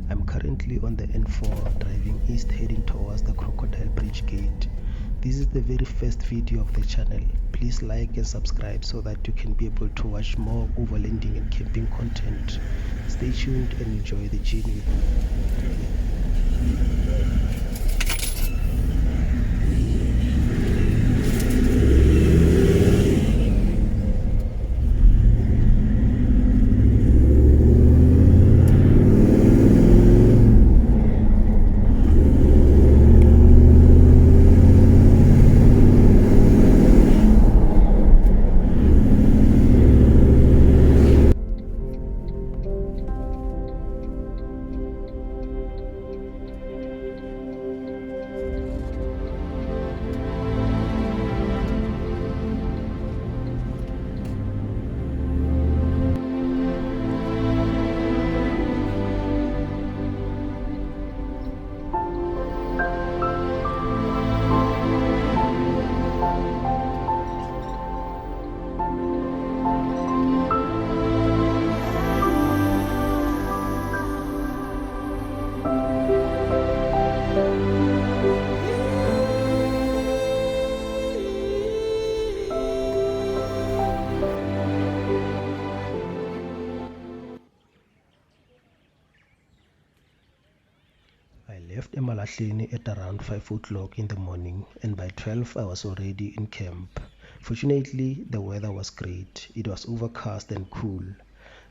I'm currently on the N4 driving east heading towards the Crocodile Bridge gate. This is the very first video of the channel. Please like and subscribe so that you can be able to watch more overlanding and camping content. Stay tuned and enjoy the journey with me. I left Emalahleni at around 5 o'clock in the morning, and by 12 I was already in camp. Fortunately, the weather was great. It was overcast and cool.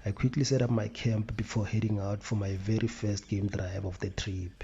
I quickly set up my camp before heading out for my very first game drive of the trip.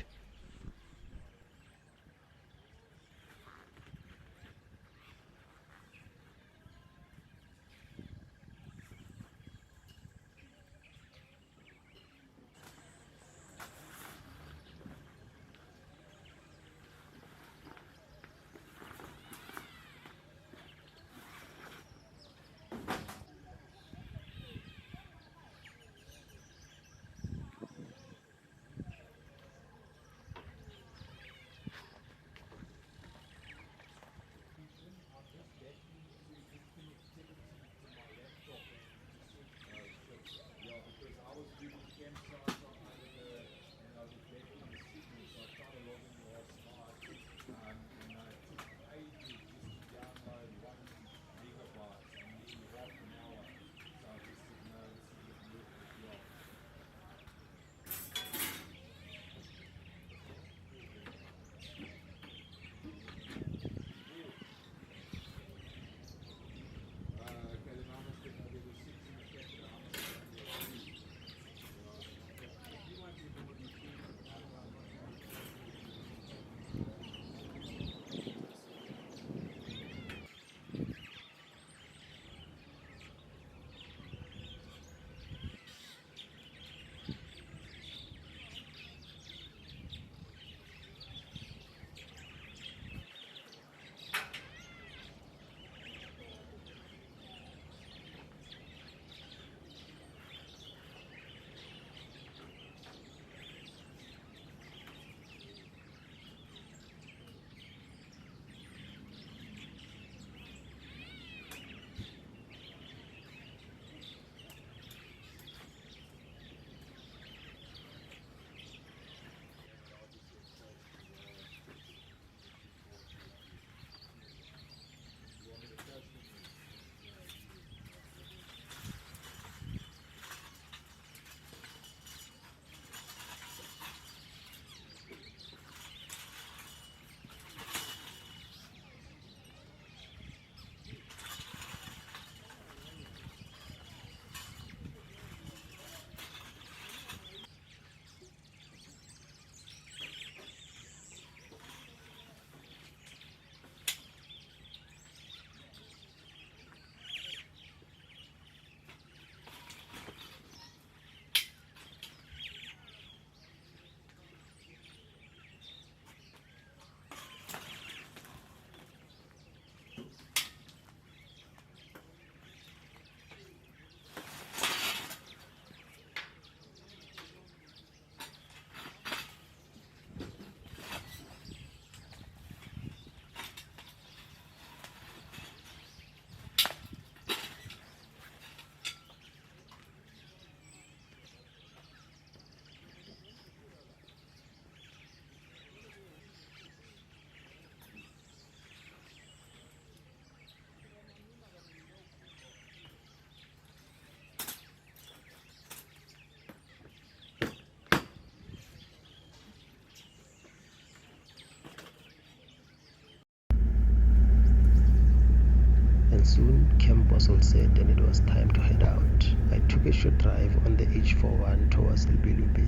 Soon, camp was all set and it was time to head out. I took a short drive on the H41 towards Lube.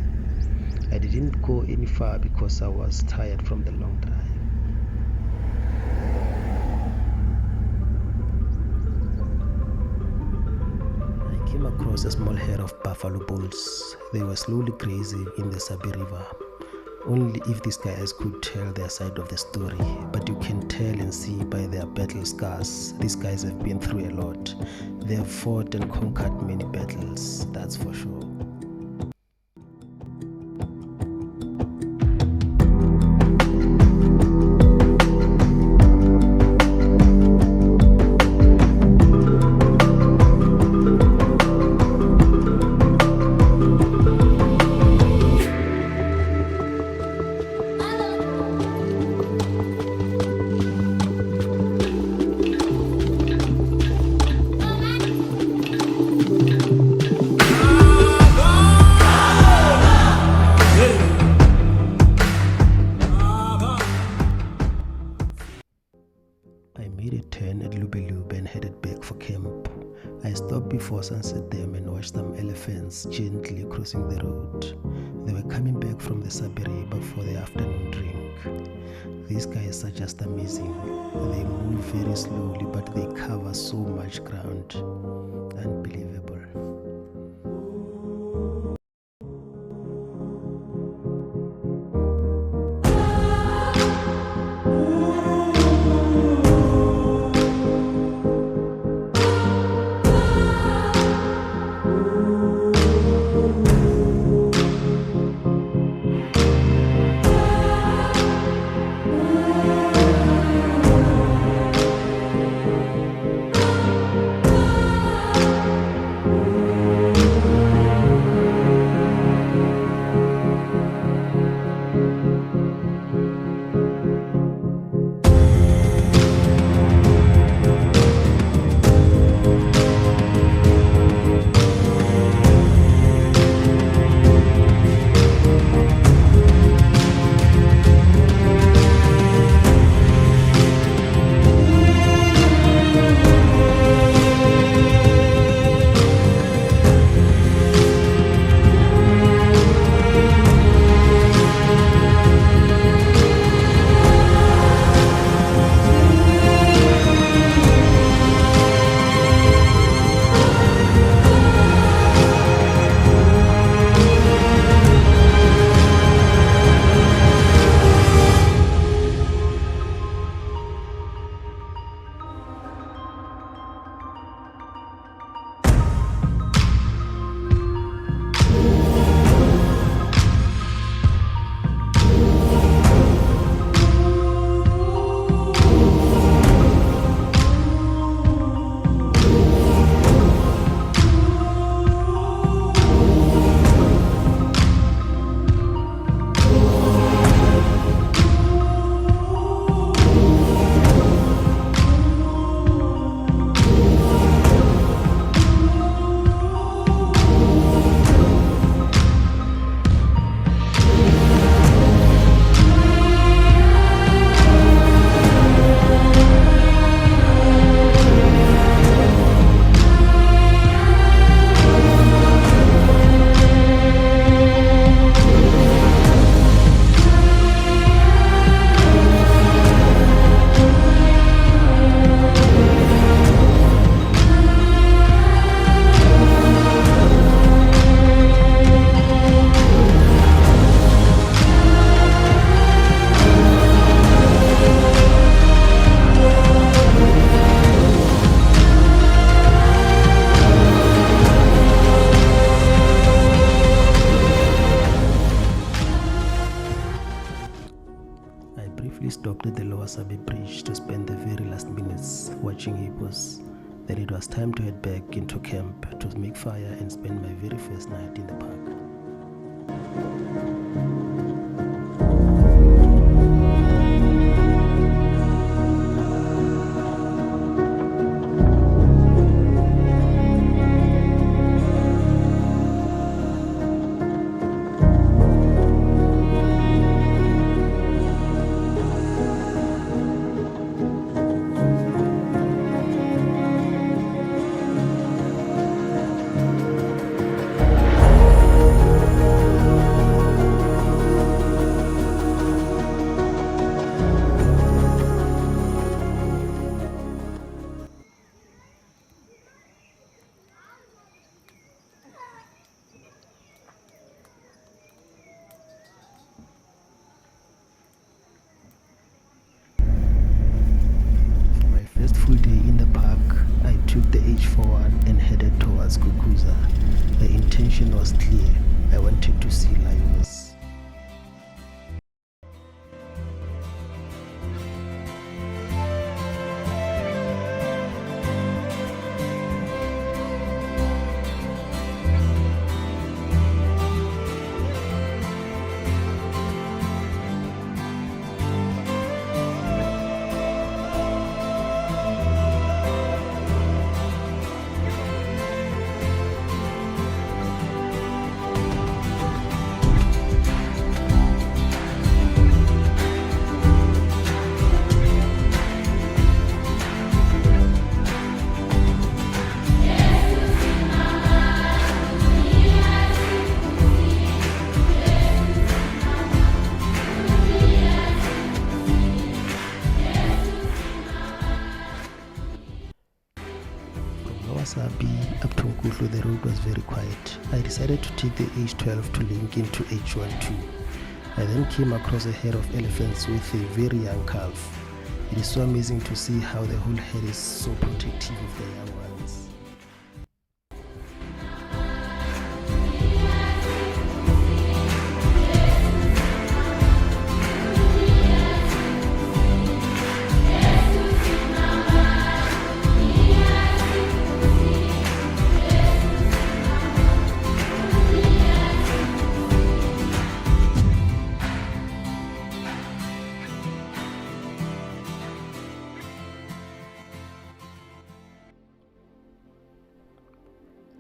I didn't go any far because I was tired from the long drive. I came across a small herd of buffalo bulls. They were slowly grazing in the Sabie River. Only if these guys could tell their side of the story, but you can tell and see by their battle scars. These guys have been through a lot. They have fought and conquered many battles, that's for sure. I made a turn at Lube and headed back for camp. I stopped before Sunset Dam and watched some elephants gently crossing the road. They were coming back from the Sabie River for the afternoon drink. These guys are just amazing. They move very slowly, but they cover so much ground. Unbelievable. Stopped at the lower Sabie bridge to spend the very last minutes watching hippos. Then it was time to head back into camp to make fire and spend my very first night in the park. H41 and headed towards Kruger. The intention was clear. I wanted to see lions. Sabie up to Kruger, the road was very quiet. I decided to take the H12 to link into H12. I then came across a herd of elephants with a very young calf. It is so amazing to see how the whole herd is so protective of the young ones.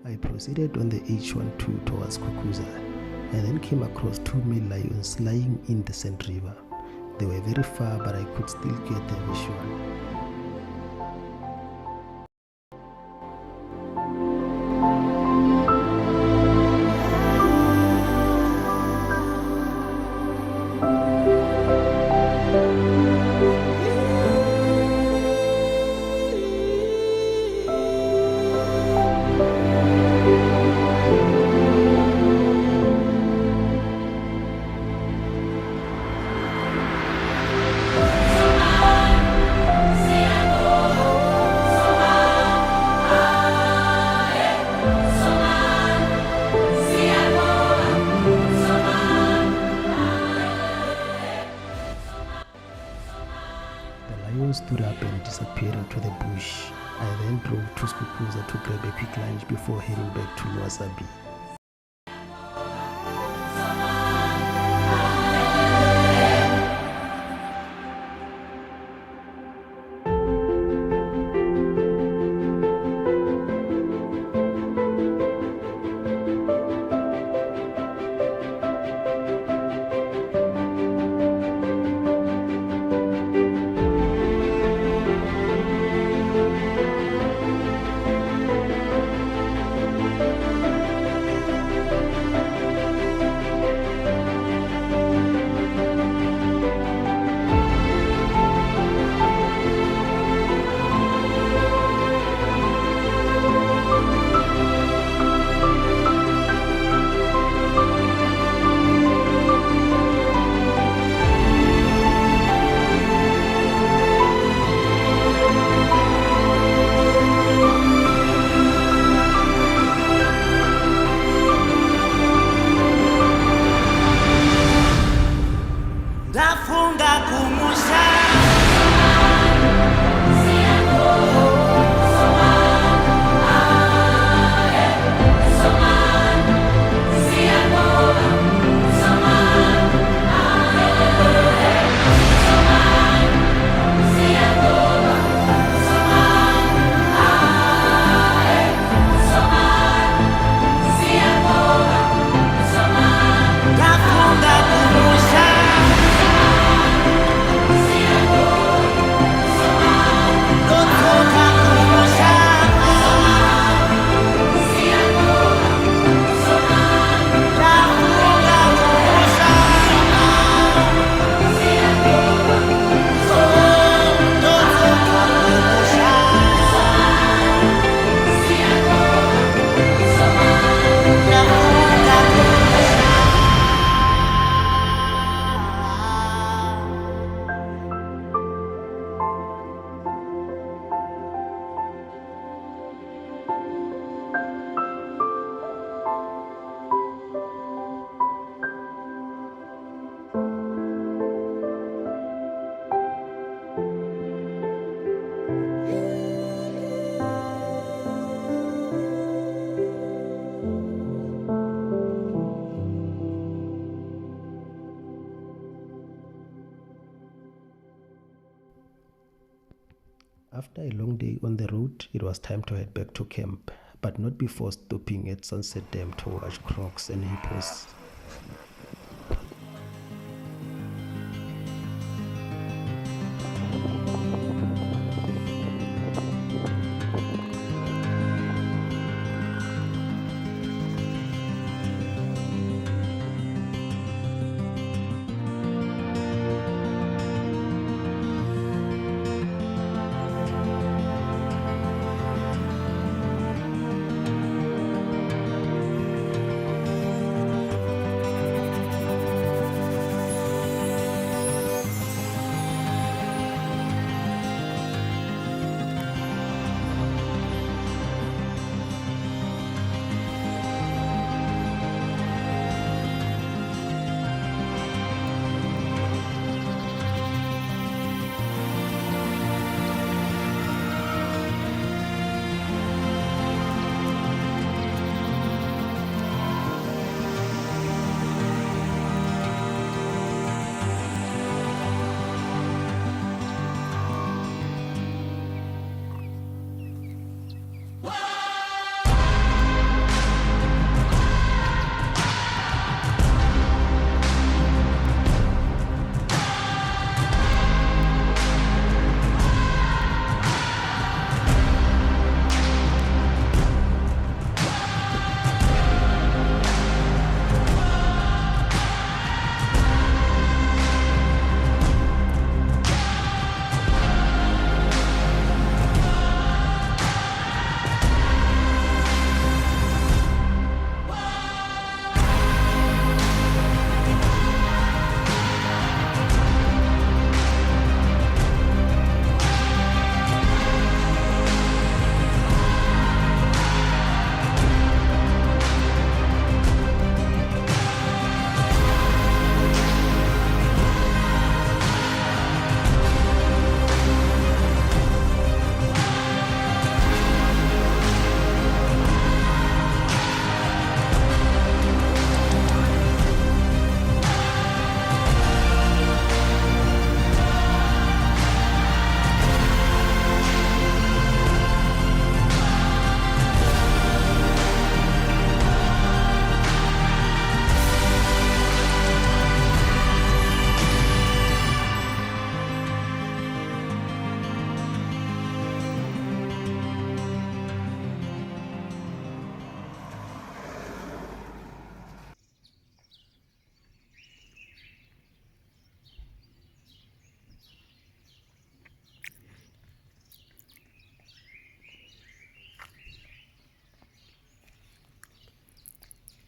I proceeded on the H12 towards Kruger. I then came across 2 male lions lying in the Sand River. They were very far, but I could still get the visual. Stood up and disappeared into the bush. I then drove to Kruger to grab a quick lunch before heading back to Sabie. After a long day on the road, it was time to head back to camp, but not before stopping at Sunset Dam to watch crocs and hippos.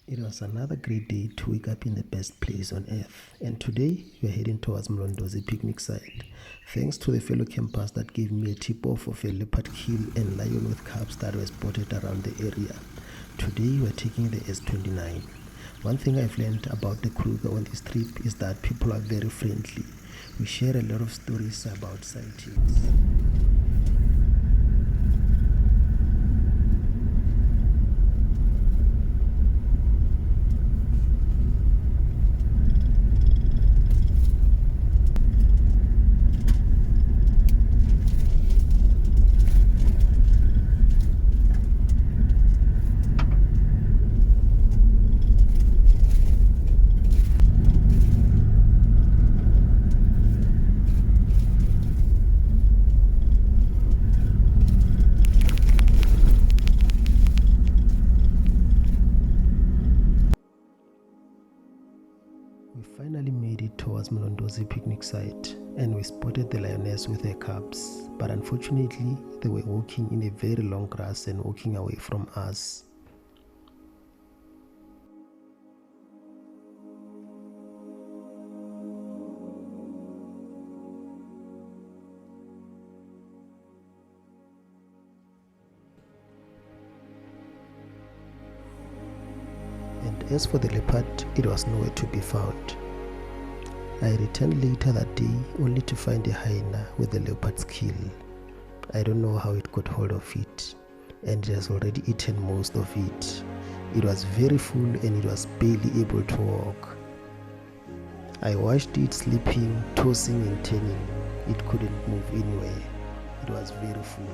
It was another great day to wake up in the best place on earth, and today we are heading towards Mlondozi picnic site. Thanks to the fellow campers that gave me a tip-off of a leopard kill and lion with cubs that were spotted around the area. Today we are taking the S29. One thing I've learned about the Kruger on this trip is that people are very friendly. We share a lot of stories about sightings. We finally made it towards Mlondozi picnic site, and we spotted the lioness with her cubs, but unfortunately they were walking in a very long grass and walking away from us. And as for the leopard, it was nowhere to be found. I returned later that day only to find a hyena with the leopard's kill. I don't know how it got hold of it, and it has already eaten most of it. It was very full and it was barely able to walk. I watched it sleeping, tossing and turning. It couldn't move anywhere. It was very full.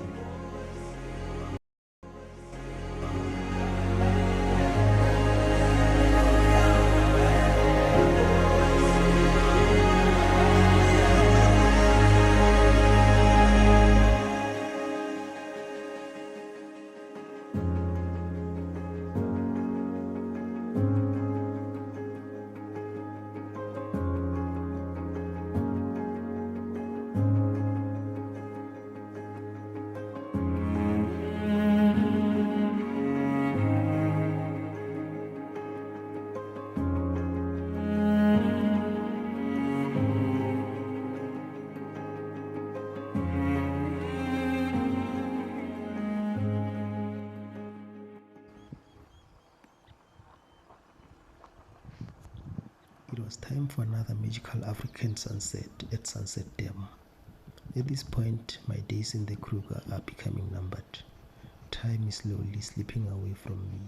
It was time for another magical African sunset at Sunset Dam. At this point, my days in the Kruger are becoming numbered. Time is slowly slipping away from me.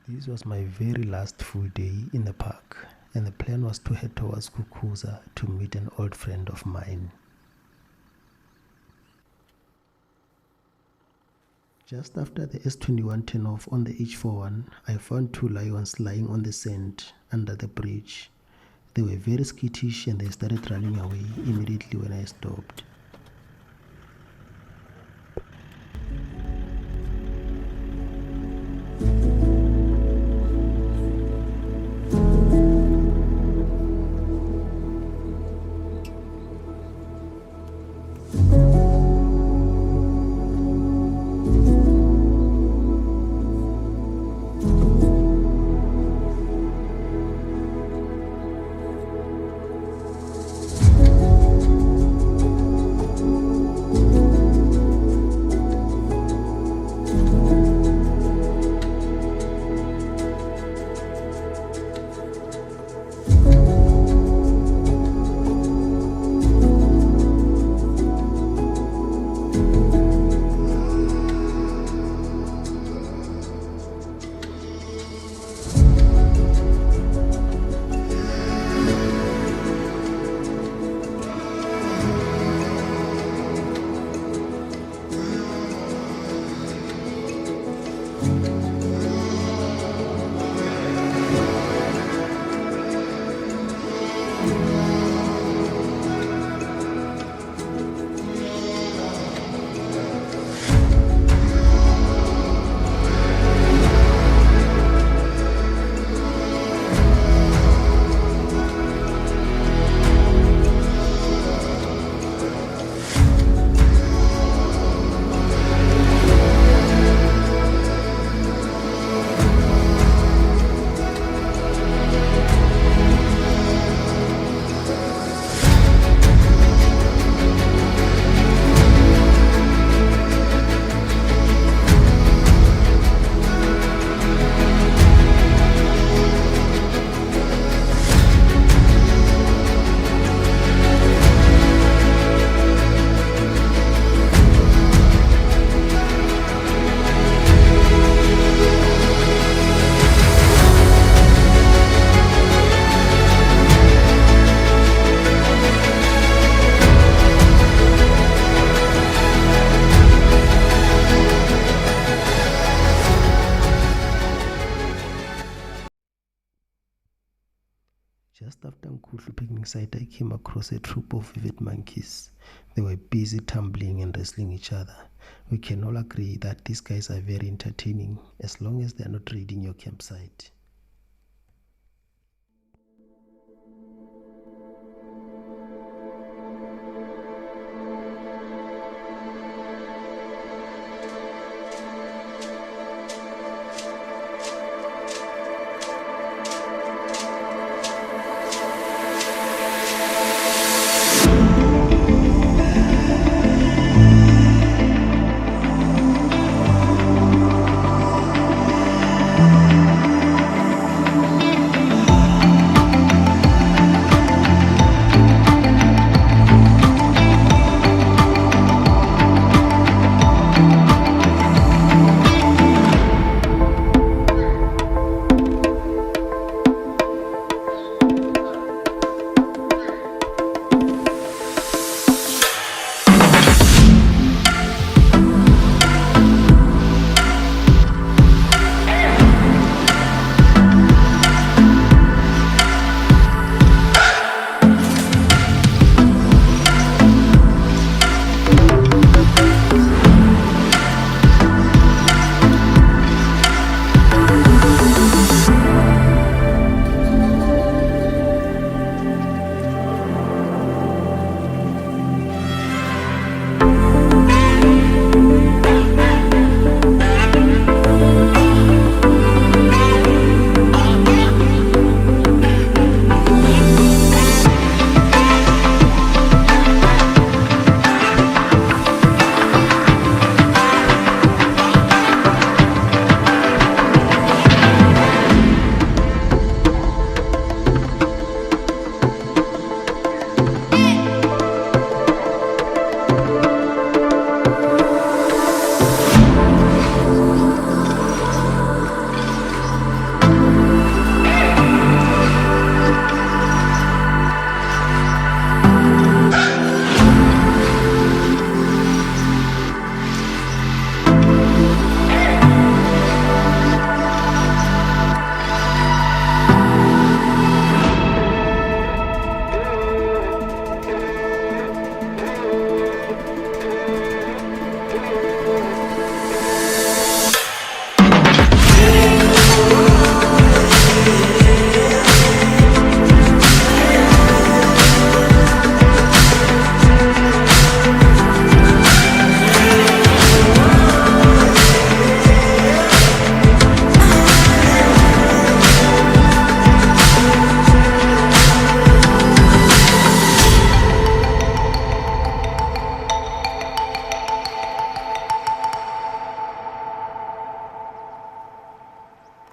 This was my very last full day in the park, and the plan was to head towards Kruger to meet an old friend of mine. Just after the S21 turnoff on the H41, I found two lions lying on the sand under the bridge. They were very skittish and they started running away immediately when I stopped. campsite, I came across a troop of vivid monkeys. They were busy tumbling and wrestling each other. We can all agree that these guys are very entertaining as long as they are not raiding your campsite.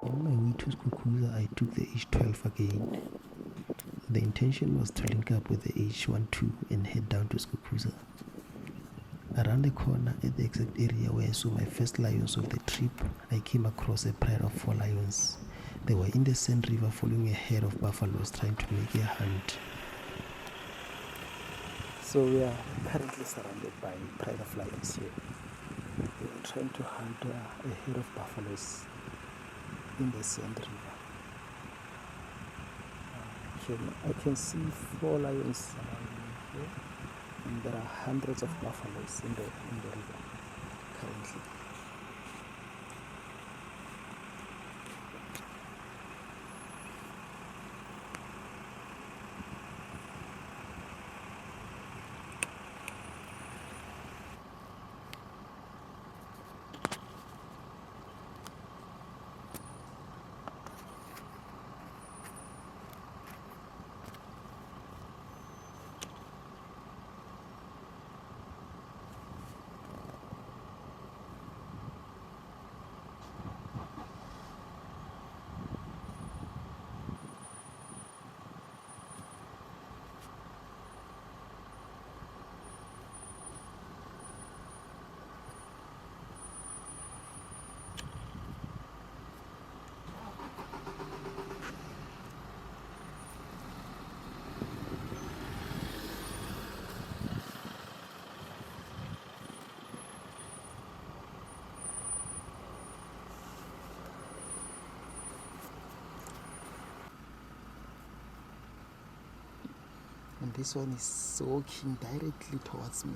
On my way to Kruger, I took the H12 again. The intention was to link up with the H12 and head down to Kruger. Around the corner at the exact area where I saw my first lions of the trip, I came across a pride of 4 lions. They were in the Sand River following a herd of buffaloes trying to make a hunt. So we are currently surrounded by pride of lions here. They are trying to hunt a herd of buffaloes in the Sand River. I can see 4 lions here, and there are hundreds of buffaloes in the river currently. this one is walking directly towards me.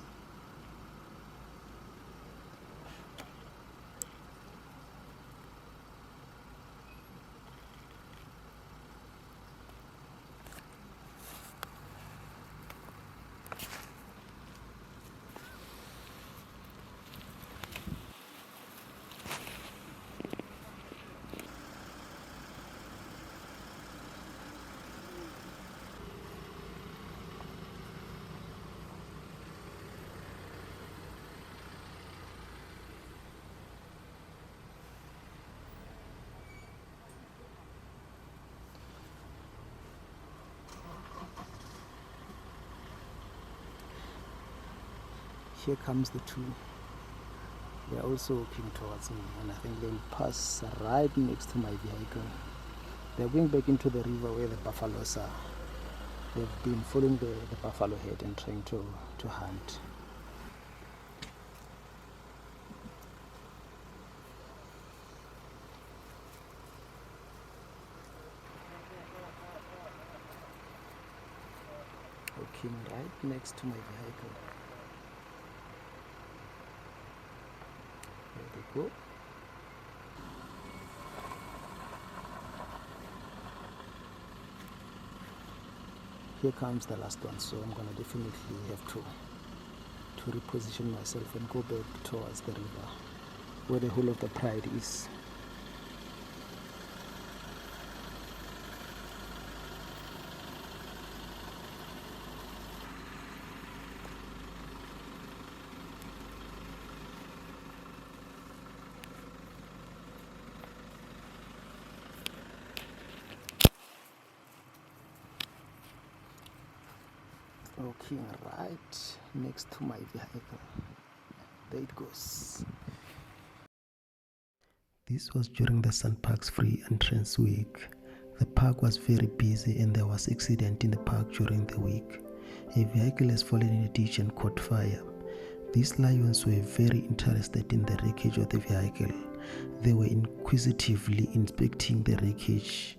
Here comes the two. They're also walking towards me, and I think they'll pass right next to my vehicle. They're going back into the river where the buffaloes are. They've been following the buffalo head and trying to hunt. Walking right next to my vehicle. There they go. Here comes the last one, so I'm gonna definitely have to reposition myself and go back towards the river where the whole of the pride is. Walking right next to my vehicle. There it goes. This was during the Sandparks free entrance week. The park was very busy and there was accident in the park during the week. A vehicle has fallen in a ditch and caught fire. These lions were very interested in the wreckage of the vehicle. They were inquisitively inspecting the wreckage.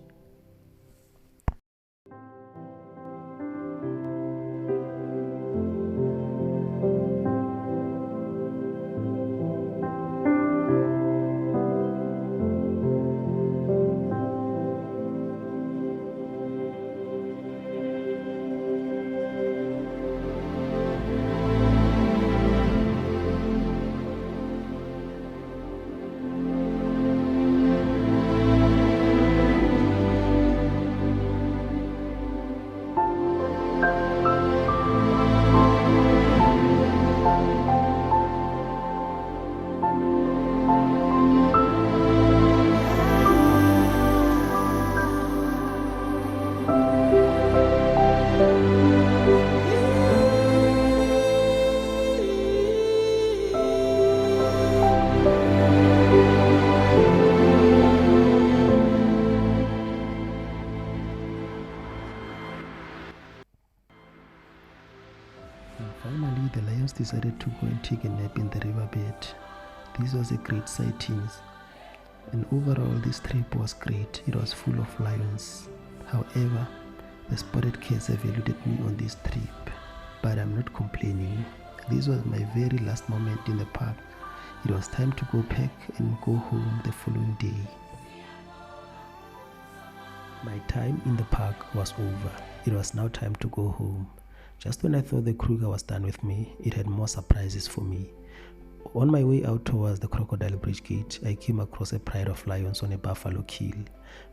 Finally, the lions decided to go and take a nap in the riverbed. This was a great sighting, and overall this trip was great. It was full of lions. However, the spotted cats have eluded me on this trip, but I'm not complaining. This was my very last moment in the park. It was time to go pack and go home the following day. My time in the park was over. It was now time to go home. Just when I thought the Kruger was done with me, it had more surprises for me. On my way out towards the Crocodile Bridge gate, I came across a pride of lions on a buffalo kill.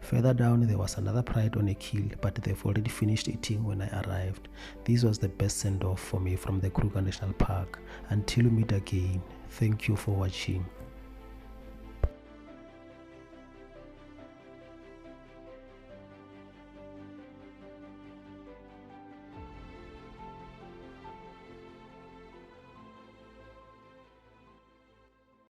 Further down, there was another pride on a kill, but they've already finished eating when I arrived. This was the best send-off for me from the Kruger National Park. Until we meet again, thank you for watching.